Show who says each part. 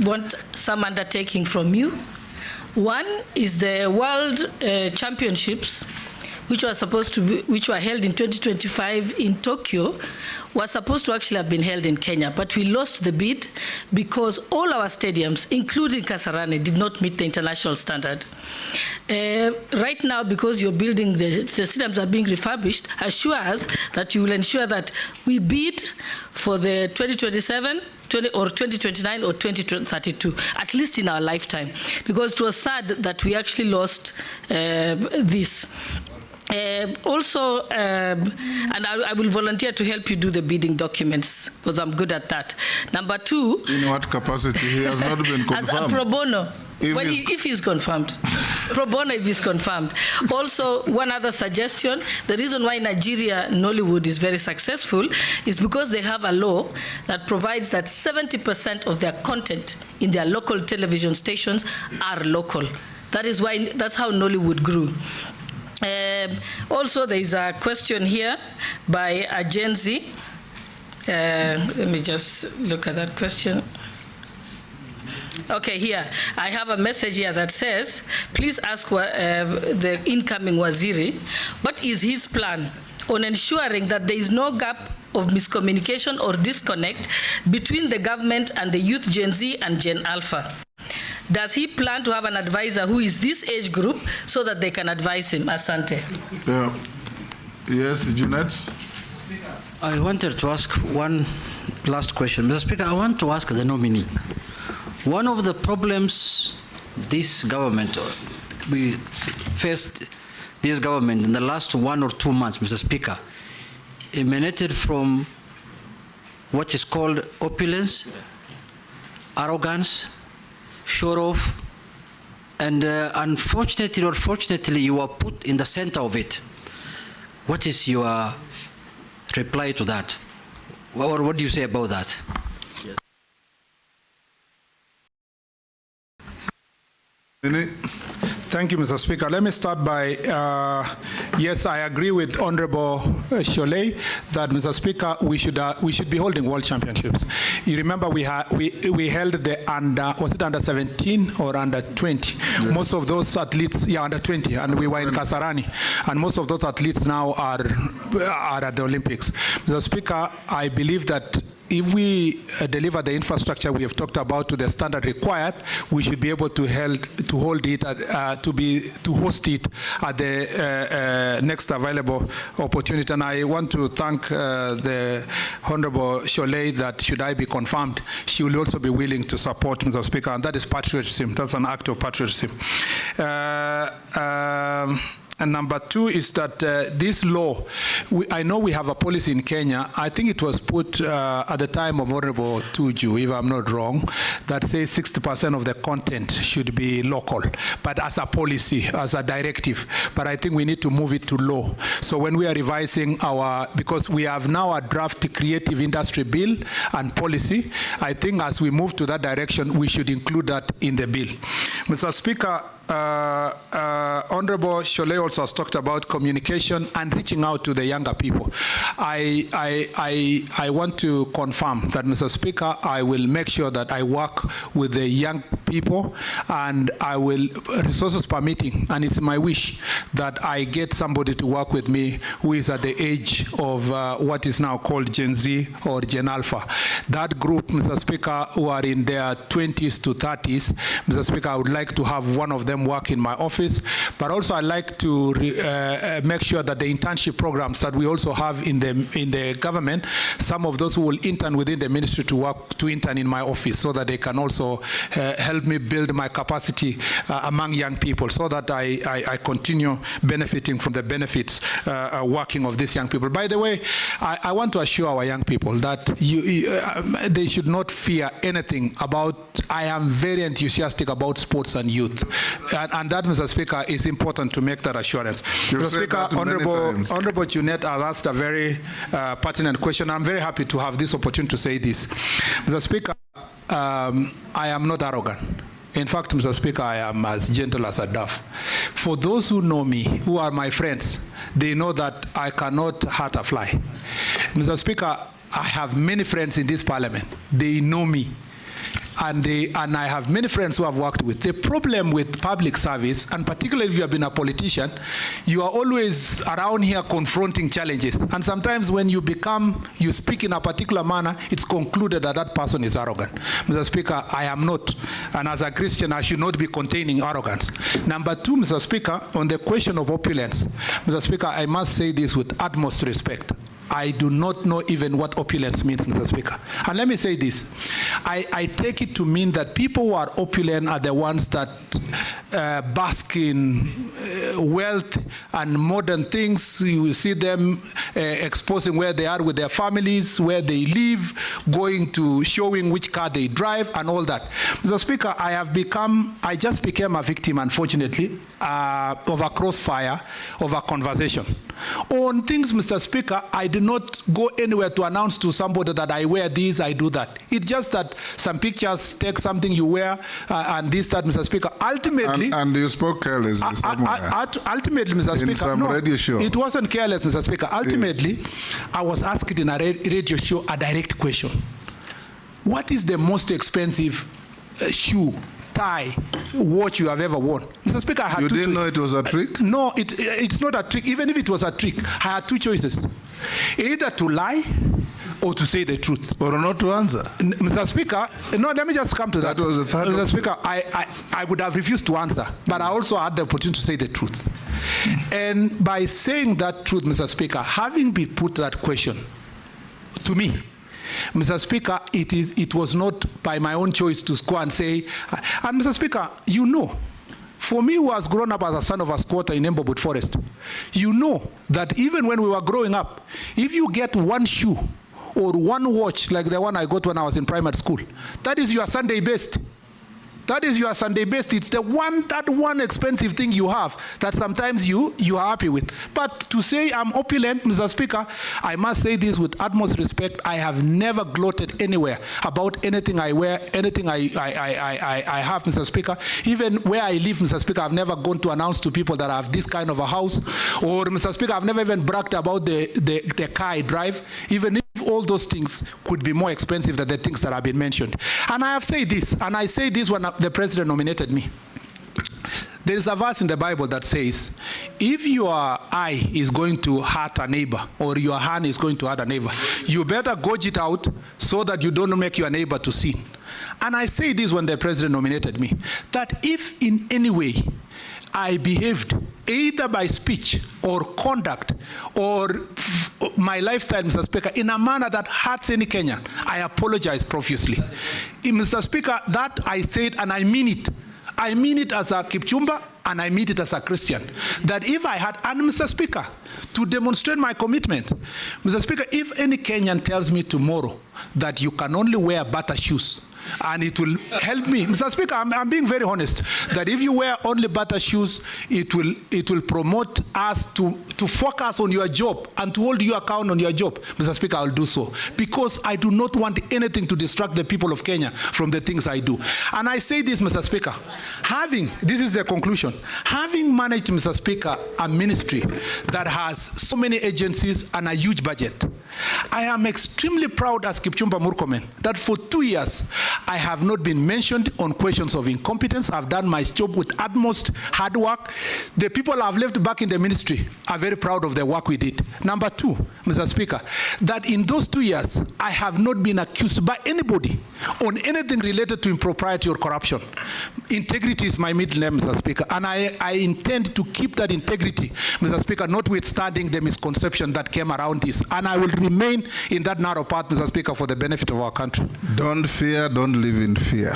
Speaker 1: want some undertaking from you. One is the World Championships, which were held in 2025 in Tokyo, was supposed to actually have been held in Kenya, but we lost the bid because all our stadiums, including Kasarani, did not meet the international standard. Right now, because you're building, the stadiums are being refurbished, assure us that you will ensure that we bid for the 2027, or 2029 or 2032, at least in our lifetime, because it was sad that we actually lost this. Also, and I will volunteer to help you do the bidding documents because I'm good at that. Number two.
Speaker 2: In what capacity? He has not been confirmed.
Speaker 1: As a pro bono. If he's confirmed. Pro bono if he's confirmed. Also, one other suggestion, the reason why Nigeria, Nollywood is very successful is because they have a law that provides that 70% of their content in their local television stations are local. That's how Nollywood grew. Also, there is a question here by Agenzi. Let me just look at that question. Okay, here. I have a message here that says, please ask the incoming Waziri, what is his plan on ensuring that there is no gap of miscommunication or disconnect between the government and the youth Gen Z and Gen Alpha? Does he plan to have an advisor who is this age group so that they can advise him? Asante.
Speaker 2: Yes, Junet?
Speaker 3: I wanted to ask one last question. Mr. Speaker, I want to ask the nominee. One of the problems this government, we faced this government in the last 1 or 2 months, Mr. Speaker, emanated from what is called opulence, arrogance, show off, and unfortunately or fortunately, you are put in the center of it. What is your reply to that? Or what do you say about that?
Speaker 2: Yes.
Speaker 4: Thank you, Mr. Speaker. Let me start by, yes, I agree with Honorable Cholet that, Mr. Speaker, we should be holding world championships. You remember we held the was it under 17 or under 20? Yes. Most of those athletes, under 20, and we were in Kasarani, and most of those athletes now are at the Olympics. Mr. Speaker, I believe that if we deliver the infrastructure we have talked about to the standard required, we should be able to host it at the next available opportunity. And I want to thank the Honorable Cholet that should I be confirmed, she will also be willing to support, Mr. Speaker, and that is patriotism. That's an act of patriotism. And number two is that this law, I know we have a policy in Kenya, I think it was put at the time of Honorable Tuju, if I'm not wrong, that says 60% of the content should be local, but as a policy, as a directive. But I think we need to move it to law. So when we are revising because we have now a draft creative industry bill and policy, I think as we move to that direction, we should include that in the bill. Mr. Speaker, Honorable Cholet also has talked about communication and reaching out to the younger people. I want to confirm that, Mr. Speaker, I will make sure that I work with the young people, and I will, resources permitting, and it's my wish that I get somebody to work with me who is at the age of what is now called Gen Z or Gen Alpha. That group, Mr. Speaker, who are in their 20s to 30s, Mr. Speaker, I would like to have one of them work in my office, but also I like to make sure that the internship programs that we also have in the government, some of those who will intern within the ministry to intern in my office, so that they can also help me build my capacity among young people, so that I continue benefiting from the benefits working of these young people. By the way, I want to assure our young people that they should not fear anything about. I am very enthusiastic about sports and youth. And that, Mr. Speaker, is important to make that assurance. Mr. Speaker, Honorable Junet has asked a very pertinent question. I'm very happy to have this opportunity to say this. Mr. Speaker, I am not arrogant. In fact, Mr. Speaker, I am as gentle as a dove. For those who know me, who are my friends, they know that I cannot hurt a fly. Mr. Speaker, I have many friends in this parliament. They know me. and I have many friends who I've worked with. The problem with public service, and particularly if you have been a politician, you are always around here confronting challenges. And sometimes when you speak in a particular manner, it's concluded that that person is arrogant. Mr. Speaker, I am not. And as a Christian, I should not be containing arrogance. Number two, Mr. Speaker, on the question of opulence, Mr. Speaker, I must say this with utmost respect. I do not know even what opulence means, Mr. Speaker. And let me say this. I take it to mean that people who are opulent are the ones that bask in wealth and modern things. You see them exposing where they are with their families, where they live, showing which car they drive and all that. Mr. Speaker, I just became a victim, unfortunately, of a crossfire of a conversation. On things, Mr. Speaker, I did not go anywhere to announce to somebody that I wear this, I do that. It's just that some pictures take something you wear and this, that, Mr. Speaker. Ultimately...
Speaker 2: And you spoke carelessly somewhere.
Speaker 4: Ultimately, Mr. Speaker...
Speaker 2: In some radio show.
Speaker 4: It wasn't careless, Mr. Speaker. Ultimately, yes. I was asked in a radio show a direct question. What is the most expensive shoe, tie, watch you have ever worn? Mr. Speaker, I had
Speaker 2: You didn't know it was a trick?
Speaker 4: No, it's not a trick. Even if it was a trick, I had two choices. Either to lie or to say the truth.
Speaker 2: Or not to answer.
Speaker 4: Mr. Speaker, no, let me just come to that.
Speaker 2: That was the third
Speaker 4: Mr. Speaker, I would have refused to answer, but I also had the opportunity to say the truth. And by saying that truth, Mr. Speaker, having been put that question to me, Mr. Speaker, it was not by my own choice to go and say, and Mr. Speaker, you know, for me who has grown up as a son of a squatter in Embobut Forest, you know that even when we were growing up, if you get one shoe or one watch like the one I got when I was in primary school, that is your Sunday best. That is your Sunday best. It's that one expensive thing you have that sometimes you are happy with. But to say I'm opulent, Mr. Speaker, I must say this with utmost respect. I have never gloated anywhere about anything I wear, anything I have, Mr. Speaker. Even where I live, Mr. Speaker, I've never gone to announce to people that I have this kind of a house. Or, Mr. Speaker, I've never even bragged about the car I drive, even if all those things could be more expensive than the things that have been mentioned. And I have said this, and I say this when the president nominated me. There is a verse in the Bible that says, if your eye is going to hurt a neighbor or your hand is going to hurt a neighbor, you better gouge it out so that you don't make your neighbor to sin. And I say this when the president nominated me, that if in any way I behaved either by speech or conduct or my lifestyle, Mr. Speaker, in a manner that hurts any Kenyan, I apologize profusely. Mr. Speaker, that I said, and I mean it. I mean it as a Kipchumba, and I mean it as a Christian. That if I had, and Mr. Speaker, to demonstrate my commitment, Mr. Speaker, if any Kenyan tells me tomorrow that you can only wear butter shoes, and it will help me, Mr. Speaker, I'm being very honest, that if you wear only butter shoes, it will promote us to focus on your job and to hold you account on your job. Mr. Speaker, I'll do so, because I do not want anything to distract the people of Kenya from the things I do. And I say this, Mr. Speaker, this is the conclusion, having managed, Mr. Speaker, a ministry that has so many agencies and a huge budget, I am extremely proud as Kipchumba Murkomen that for 2 years, I have not been mentioned on questions of incompetence. I've done my job with utmost hard work. The people I've left back in the ministry are very proud of the work we did. Number two, Mr. Speaker, that in those 2 years, I have not been accused by anybody on anything related to impropriety or corruption. Integrity is my middle name, Mr. Speaker, and I intend to keep that integrity, Mr. Speaker, notwithstanding the misconception that came around this. And I will remain in that narrow path, Mr. Speaker, for the benefit of our country.
Speaker 2: Don't fear, don't live in fear.